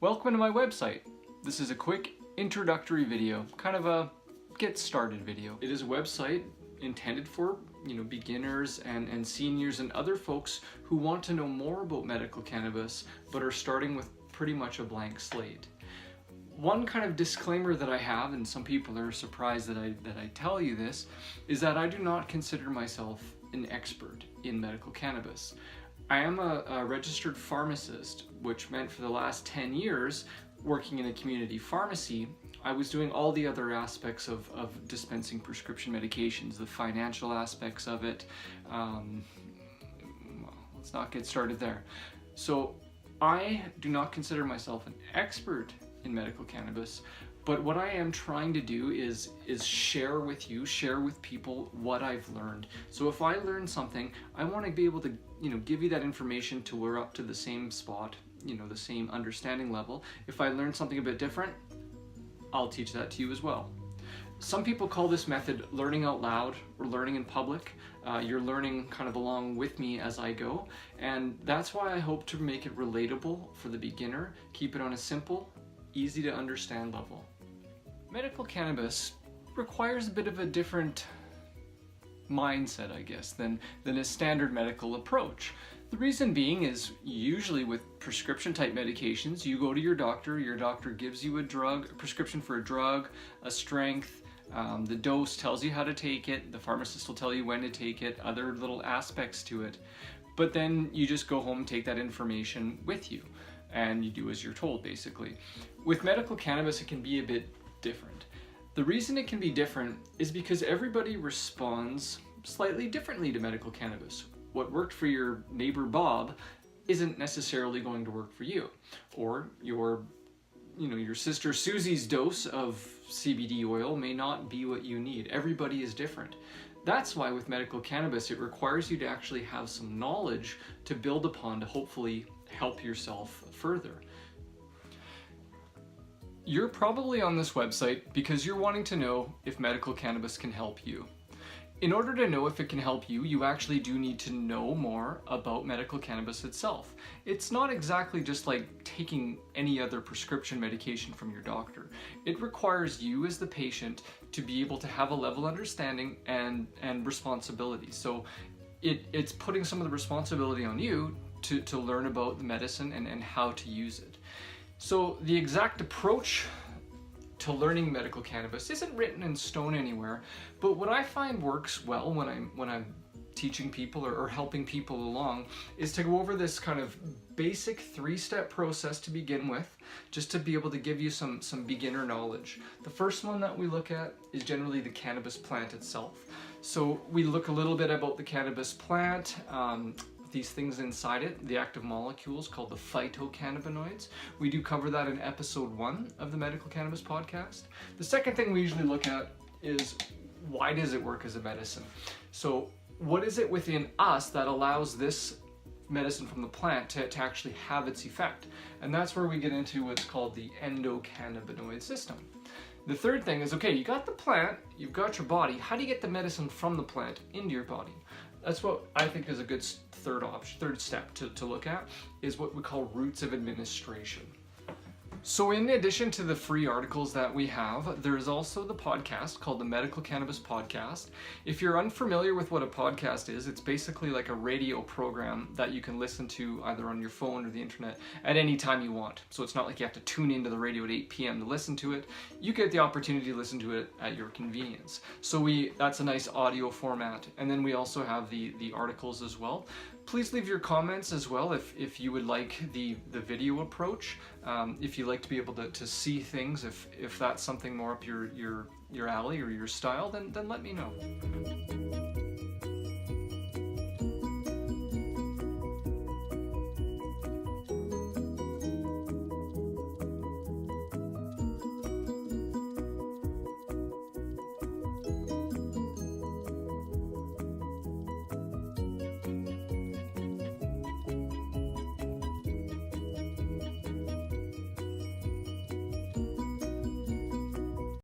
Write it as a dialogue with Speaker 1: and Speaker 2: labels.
Speaker 1: Welcome to my website. This is a quick introductory video, kind of a get started video. It is a website intended for beginners and seniors and other folks who want to know more about medical cannabis but are starting with pretty much a blank slate. One kind of disclaimer that I have, and some people are surprised that I tell you this, is that I do not consider myself an expert in medical cannabis. I am a registered pharmacist, which meant for the last 10 years working in a community pharmacy, I was doing all the other aspects of dispensing prescription medications, the financial aspects of it. Well, let's not get started there. So I do not consider myself an expert in medical cannabis, but what I am trying to do is share with you, share with people what I've learned. So if I learn something, I want to be able to give you that information till we're up to the same spot, the same understanding level. If I learn something a bit different, I'll teach that to you as well. Some people call this method learning out loud or learning in public. You're learning kind of along with me as I go, and that's why I hope to make it relatable for the beginner, keep it on a simple, easy to understand level. Medical cannabis requires a bit of a different mindset, I guess, than a standard medical approach. The reason being is usually with prescription type medications, you go to your doctor gives you a prescription for a drug, a strength, the dose tells you how to take it, the pharmacist will tell you when to take it, other little aspects to it, but then you just go home and take that information with you and you do as you're told, basically. With medical cannabis, it can be a bit different. The reason it can be different is because everybody responds slightly differently to medical cannabis. What worked for your neighbor Bob isn't necessarily going to work for you, or your sister Susie's dose of CBD oil may not be what you need. Everybody is different. That's why with medical cannabis, it requires you to actually have some knowledge to build upon to hopefully help yourself further. You're probably on this website because you're wanting to know if medical cannabis can help you. In order to know if it can help you, you actually do need to know more about medical cannabis itself. It's not exactly just like taking any other prescription medication from your doctor. It requires you as the patient to be able to have a level understanding and responsibility. So it's putting some of the responsibility on you to learn about the medicine and how to use it. So the exact approach to learning medical cannabis isn't written in stone anywhere, but what I find works well when I'm teaching people or helping people along is to go over this kind of basic 3-step process to begin with, just to be able to give you some beginner knowledge. The first one that we look at is generally the cannabis plant itself. So we look a little bit about the cannabis plant, these things inside it, the active molecules called the phytocannabinoids. We do cover that in episode 1 of the Medical Cannabis Podcast. The second thing we usually look at is, why does it work as a medicine? So what is it within us that allows this medicine from the plant to actually have its effect? And that's where we get into what's called the endocannabinoid system. The third thing is, okay, you got the plant, you've got your body, how do you get the medicine from the plant into your body? That's what I think is a good third step to look at, is what we call routes of administration. So in addition to the free articles that we have, there is also the podcast called the Medical Cannabis Podcast. If you're unfamiliar with what a podcast is, it's basically like a radio program that you can listen to either on your phone or the internet at any time you want. So it's not like you have to tune into the radio at 8 p.m. to listen to it. You get the opportunity to listen to it at your convenience. So that's a nice audio format. And then we also have the articles as well. Please leave your comments as well if you would like the video approach. If you like to be able to see things, if that's something more up your alley or your style, then let me know.